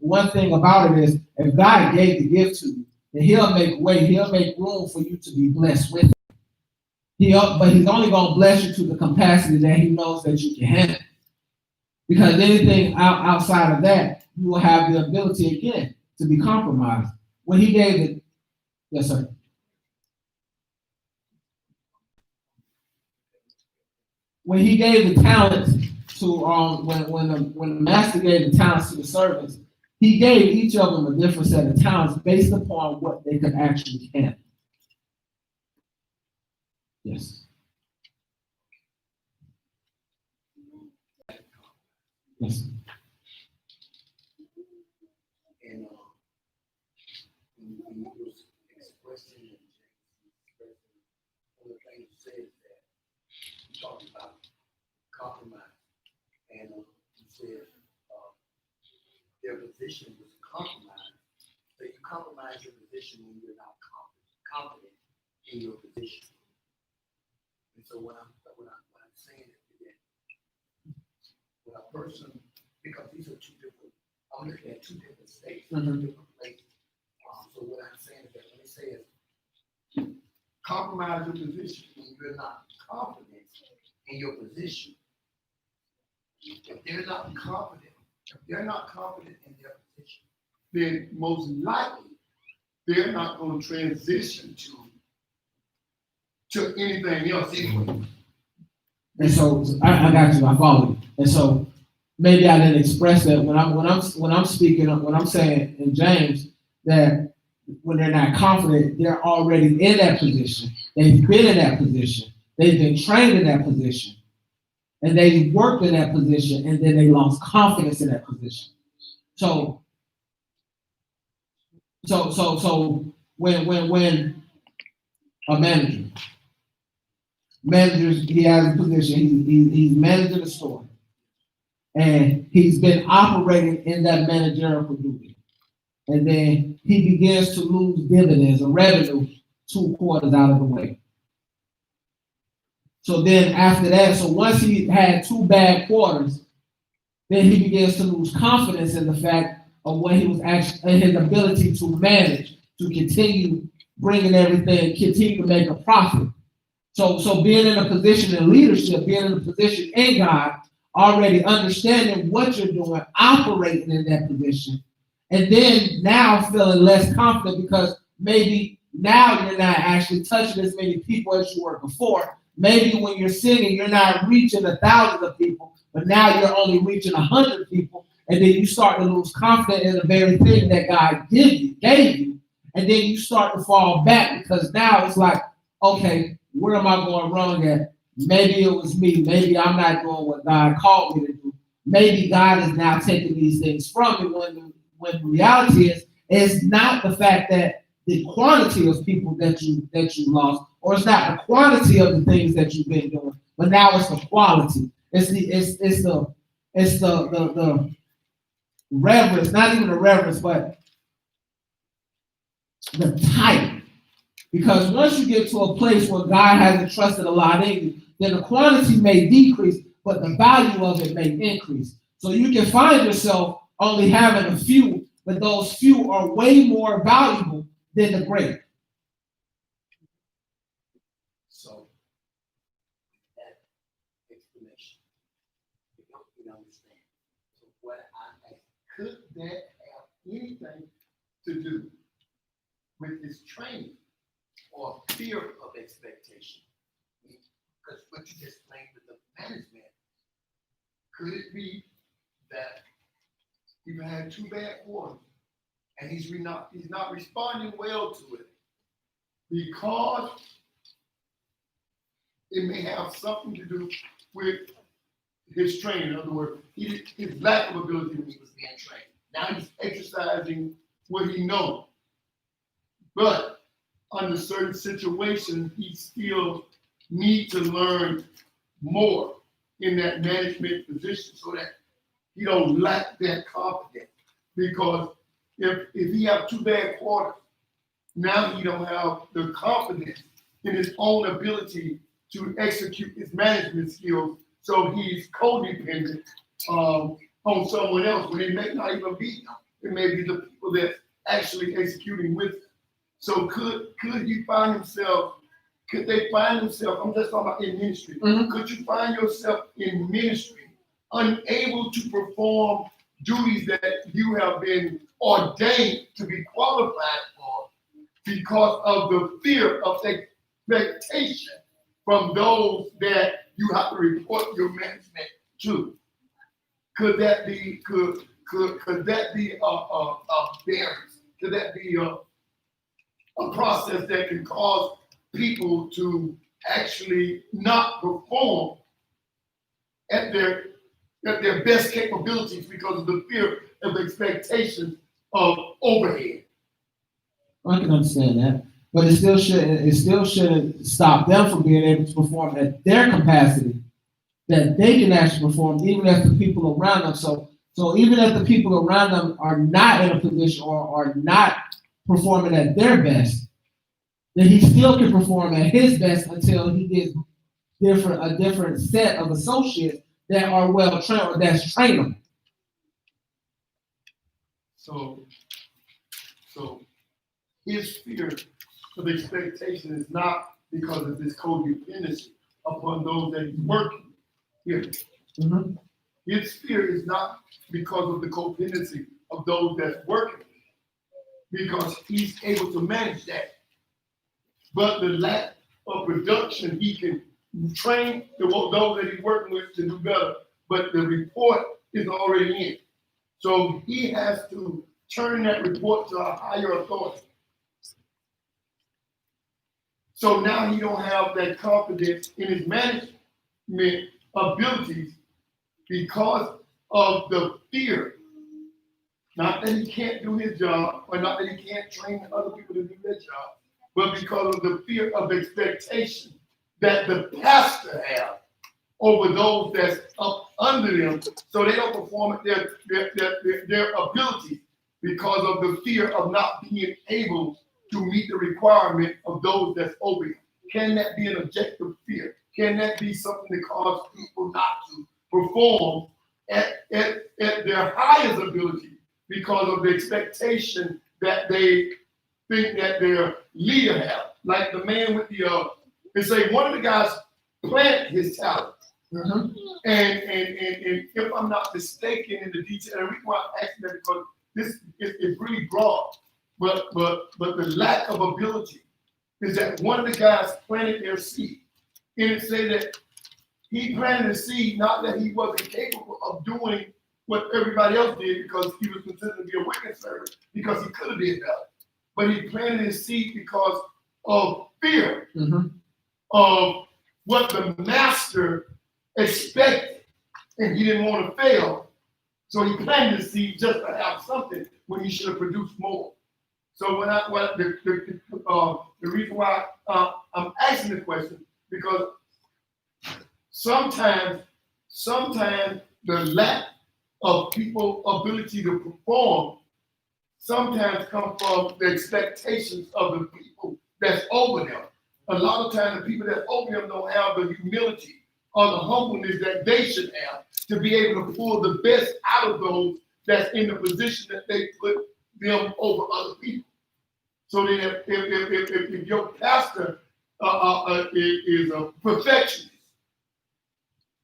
one thing about it is, if God gave the gift to you, then He'll make way. He'll make room for you to be blessed with it. But He's only going to bless you to the capacity that He knows that you can handle. Because anything outside of that, you will have the ability again to be compromised. When He gave it, yes, sir. When He gave the talents to when the master gave the talents to the servants, He gave each of them a different set of talents based upon what they could actually handle. Yes. Yes. And when you was expressing one of the things you said is that you talked about compromise, and you said their position was compromised. So you compromise your position when you're not confident in your position. And so what I'm saying is that when a person, because these are two different, I'm looking at two different states, two different places. So what I'm saying is that when it says compromise your position when you're not confident in your position, if they're not confident in their position, then most likely they're not going to transition to anything else anyway. And so I got you. I follow you. And so maybe I didn't express that when I'm speaking. When I'm saying in James that when they're not confident, they're already in that position. They've been in that position. They've been trained in that position, and they worked in that position, and then they lost confidence in that position. So when a managers, he has a position. He's managing the store, and he's been operating in that managerial duty. And then he begins to lose dividends or revenue 2 quarters out of the way. So then after that, so once he had 2 bad quarters, then he begins to lose confidence in the fact of what he was actually, in his ability to manage, to continue bringing everything, continue to make a profit. So being in a position in leadership, being in a position in God, already understanding what you're doing, operating in that position, and then now feeling less confident because maybe now you're not actually touching as many people as you were before. Maybe when you're singing, you're not reaching 1,000 of people, but now you're only reaching 100 people, and then you start to lose confidence in the very thing that God gave you, and then you start to fall back because now it's like, okay, where am I going wrong at? Maybe it was me. Maybe I'm not doing what God called me to do. Maybe God is now taking these things from me when the reality is, it's not the fact that the quantity of people that you lost, or it's not the quantity of the things that you've been doing, but now it's the quality. It's the reverence, not even the reverence, but the type. Because once you get to a place where God hasn't trusted a lot in you, then the quantity may decrease, but the value of it may increase. So you can find yourself only having a few, but those few are way more valuable than the great. So that explanation, you understand. So what I asked, could that have anything to do with this training or fear of expectation? Because what you just explained with the management, could it be that you've had 2 bad quarters and he's not responding well to it because it may have something to do with his training? In other words, his lack of ability when he was being trained. Now he's exercising what he knows. But under certain situations, he still needs to learn more in that management position so that he don't lack that confidence. Because if he have 2 bad quarters, now he don't have the confidence in his own ability to execute his management skills. So he's codependent on someone else when it may not even be him. It may be the people that actually executing with him. So could he find himself? Could they find themselves? I'm just talking about in ministry. Mhm. Could you find yourself in ministry unable to perform duties that you have been ordained to be qualified for because of the fear of expectation from those that you have to report your management to? Could that be could that be a barrier? Could that be a process that can cause people to actually not perform at their best capabilities because of the fear of expectations of overhead? I can understand that, but it still shouldn't stop them from being able to perform at their capacity that they can actually perform, even if the people around them. So even if the people around them are not in a position or are not performing at their best, then he still can perform at his best until he gets a different set of associates that are well trained or that's trainable. So his fear of expectation is not because of this codependency upon those that he's working with. Mm-hmm. His fear is not because of the codependency of those that's working, because he's able to manage that. But the lack of production, he can train those that he's working with to do better, but the report is already in. So he has to turn that report to a higher authority. So now he don't have that confidence in his management abilities because of the fear. Not that he can't do his job, or not that he can't train other people to do their job, but because of the fear of expectation that the pastor has over those that's up under them, so they don't perform at their ability because of the fear of not being able to meet the requirement of those that's over him. Can that be an objective fear? Can that be something that causes people not to perform at their highest ability because of the expectation that they think that their leader have? Like the man with they say one of the guys planted his talent. Mm-hmm. And if I'm not mistaken in the detail, and the reason why I'm asking that because this is really broad, but the lack of ability is that one of the guys planted their seed. And it said that he planted a seed, not that he wasn't capable of doing what everybody else did because he was considered to be a wicked servant, because he could have did better. But he planted his seed because of fear of what the master expected, and he didn't want to fail. So he planted the seed just to have something when he should have produced more. So the reason why I'm asking the question, because sometimes the lack of people's ability to perform sometimes come from the expectations of the people that's over them. A lot of times the people that's over them don't have the humility or the humbleness that they should have to be able to pull the best out of those that's in the position that they put them over other people. So then if your pastor is a perfectionist,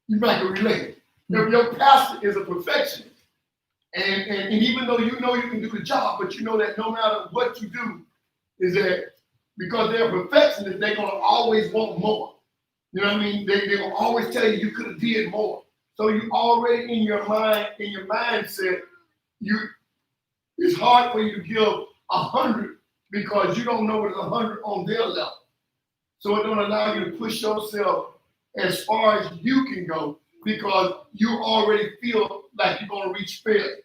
you might can relate. If your pastor is a perfectionist, and even though you know you can do the job, but you know that no matter what you do, is that because they're perfectionists, they're gonna always want more. You know what I mean? They're gonna always tell you could have did more. So you already in your mindset, it's hard for you to give 100 because you don't know what is 100 on their level. So it don't allow you to push yourself as far as you can go because you already feel like you're gonna reach failure.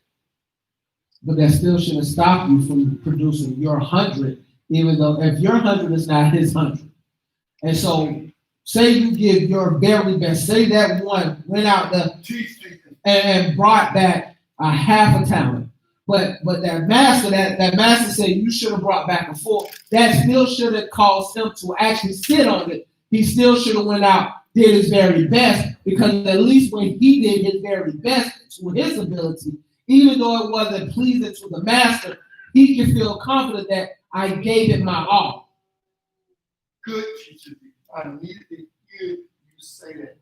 But that still shouldn't stop you from producing your 100, even though if your 100 is not his 100. And so, say you give your very best, say that one went out there and brought back a half a talent. But that master said you should have brought back a full. That still should have caused him to actually sit on it. He still should have went out, did his very best, because at least when he did his very best to his ability, even though it wasn't pleasing to the master, he can feel confident that I gave it my all. Good teacher. I needed to hear you say that.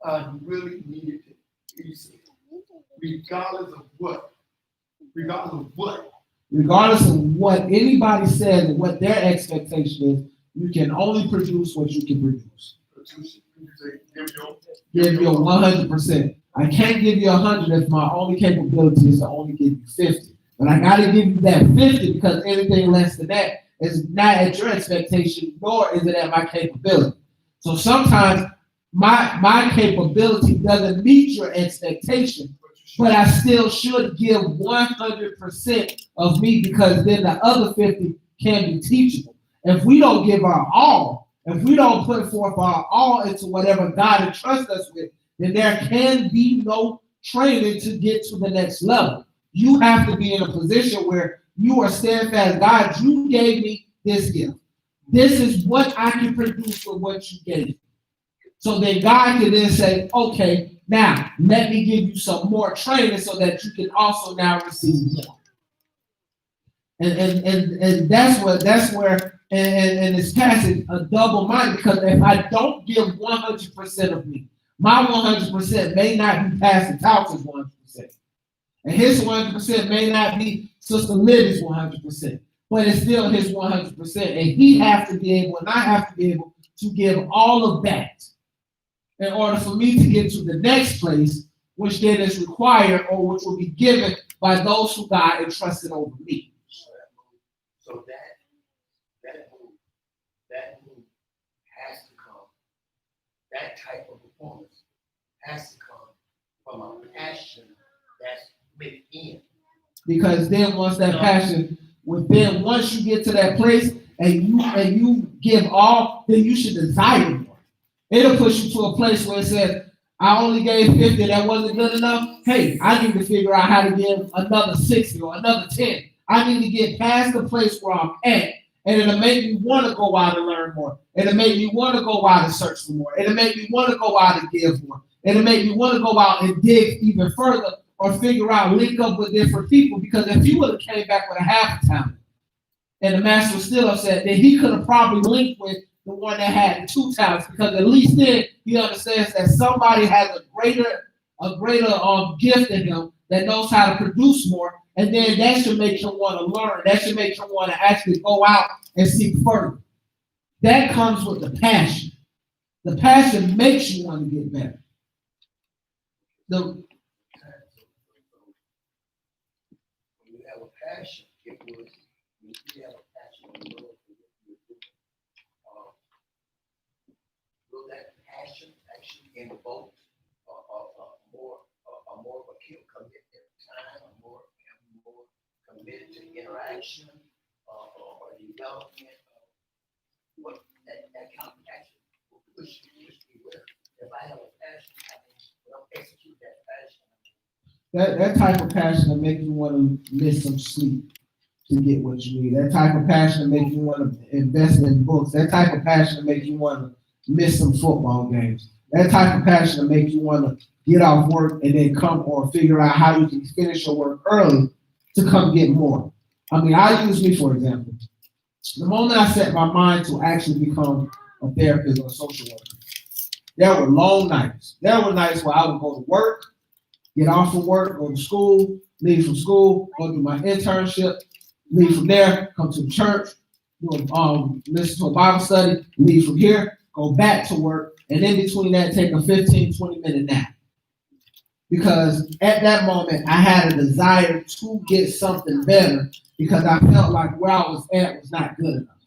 I really needed to hear you say that. Regardless of what. Regardless of what. Regardless of what anybody says and what their expectation is, you can only produce what you can produce. Give you 100%. I can't give you 100 if my only capability is to only give you 50. But I got to give you that 50 because anything less than that is not at your expectation, nor is it at my capability. So sometimes my capability doesn't meet your expectation, but I still should give 100% of me because then the other 50 can be teachable. If we don't give our all, if we don't put forth our all into whatever God entrusts us with, then there can be no training to get to the next level. You have to be in a position where you are steadfast. God, you gave me this gift. This is what I can produce with what you gave me. So then God can then say, okay, now let me give you some more training so that you can also now receive more. And that's where in this passage a double mind, because if I don't give 100% of me, my 100% may not be Pastor Tautz's 100%. And his 100% may not be Sister Libby's 100%, but it's still his 100%. And he has to be able, and I have to be able to give all of that in order for me to get to the next place, which then is required or which will be given by those who God entrusted over me. So that move has to come. That type of performance has to come from a passion that's within. Because then once that passion, once you get to that place and you give all, then you should desire more. It'll push you to a place where it says, I only gave 50, that wasn't good enough. Hey, I need to figure out how to give another 60 or another 10. I need to get past the place where I'm at, and it'll make me want to go out and learn more. It'll make me want to go out and search for more. It'll make me want to go out and give more. It'll make me want to go out and dig even further or figure out, link up with different people. Because if he would have came back with a half a talent and the master was still upset, then he could have probably linked with the one that had 2 talents, because at least then he understands that somebody has a greater gift in him that knows how to produce more. And then that should make him want to learn. That should make him want to actually go out and seek further. That comes with the passion. The passion makes you want to get better. When you have a passion, you have a passion on the Lord. Will that passion actually invoke a more of a commitment time, a more committed to interaction, or development? What that kind of passion will push me where if I have a passion, I can execute that passion. That type of passion will make you want to miss some sleep to get what you need. That type of passion will make you want to invest in books. That type of passion will make you want to miss some football games. That type of passion will make you want to get off work and then come or figure out how you can finish your work early to come get more. I mean, I use me for example. The moment I set my mind to actually become a therapist or a social worker, there were long nights. There were nights where I would go to work, get off from work, go to school, leave from school, go do my internship, leave from there, come to the church, listen to a Bible study, leave from here, go back to work, and in between that, take a 15, 20-minute nap. Because at that moment, I had a desire to get something better because I felt like where I was at was not good enough.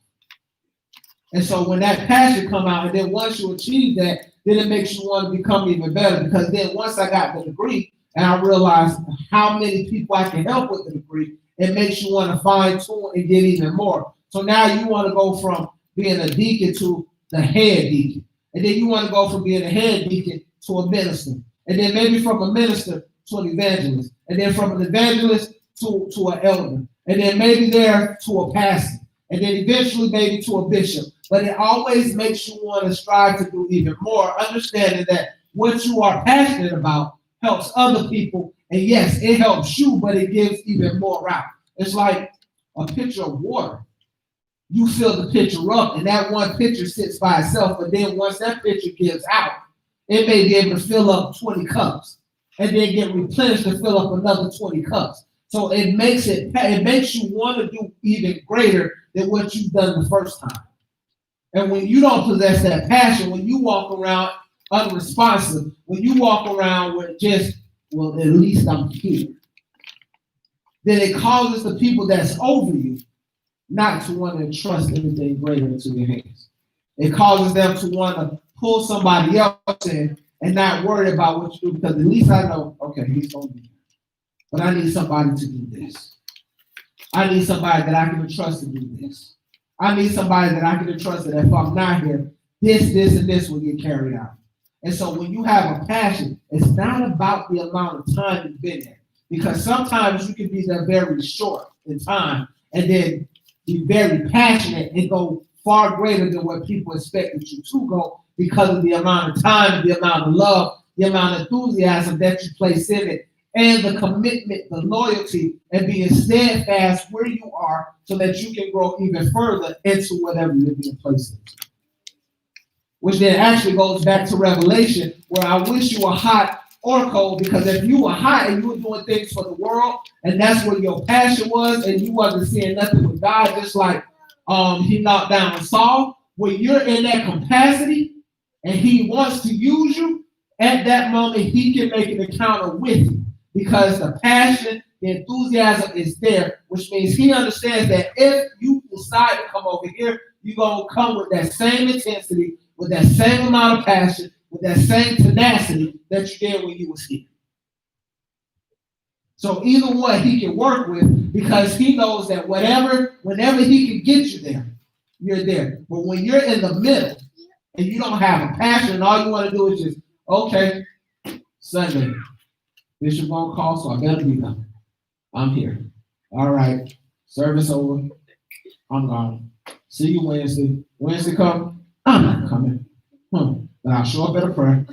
And so when that passion come out, and then once you achieve that, then it makes you want to become even better. Because then once I got the degree and I realized how many people I can help with the degree, it makes you want to fine tune and get even more. So now you want to go from being a deacon to the head deacon. And then you want to go from being a head deacon to a minister. And then maybe from a minister to an evangelist. And then from an evangelist to an elder. And then maybe there to a pastor. And then eventually maybe to a bishop. But it always makes you want to strive to do even more, understanding that what you are passionate about helps other people And yes, it helps you, but it gives even more out. It's like a pitcher of water. You fill the pitcher up, and that one pitcher sits by itself. But then once that pitcher gives out, it may be able to fill up 20 cups, and then get replenished to fill up another 20 cups. So it makes you want to do even greater than what you've done the first time. And when you don't possess that passion, when you walk around unresponsive, when you walk around with just, well, at least I'm here, then it causes the people that's over you not to want to entrust anything greater into your hands. It causes them to want to pull somebody else in and not worry about what you do, because at least I know, okay, he's going to be here. But I need somebody to do this. I need somebody that I can entrust to do this. I need somebody that I can entrust that if I'm not here, this, and this will get carried out. And so when you have a passion, it's not about the amount of time you've been there. Because sometimes you can be there very short in time and then be very passionate and go far greater than what people expected you to go because of the amount of time, the amount of love, the amount of enthusiasm that you place in it, and the commitment, the loyalty, and being steadfast where you are so that you can grow even further into whatever you're being placed into. Which then actually goes back to Revelation, where I wish you were hot or cold, because if you were hot and you were doing things for the world, and that's where your passion was, and you wasn't seeing nothing with God, just like he knocked down Saul, when you're in that capacity and he wants to use you, at that moment he can make an encounter with you, because the passion, the enthusiasm is there, which means he understands that if you decide to come over here, you're going to come with that same intensity, with that same amount of passion, with that same tenacity that you did when you was here. So either one he can work with, because he knows that whenever he can get you there, you're there. But when you're in the middle and you don't have a passion and all you want to do is just, okay, Sunday, Bishop won't call, so I better be done. I'm here. All right, service over. I'm gone. See you Wednesday. Wednesday come, I'm not coming. But I'll show up at a prayer.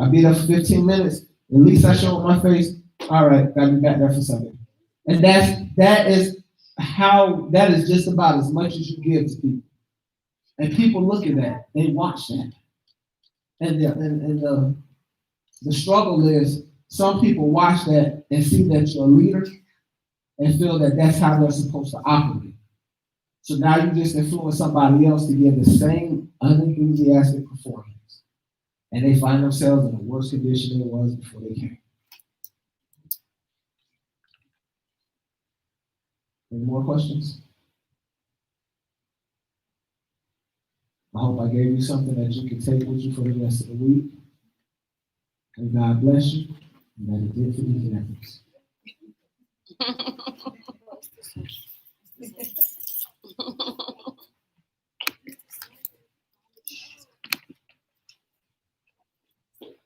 I'll be there for 15 minutes. At least I show up my face. All right, gotta be back there for Sunday. And that is just about as much as you give to people. And people look at that, they watch that. And the struggle is some people watch that and see that you're a leader and feel that that's how they're supposed to operate. So now you just influence somebody else to give the same unenthusiastic performance. And they find themselves in a worse condition than it was before they came. Any more questions? I hope I gave you something that you can take with you for the rest of the week. And God bless you. And that it did for these efforts.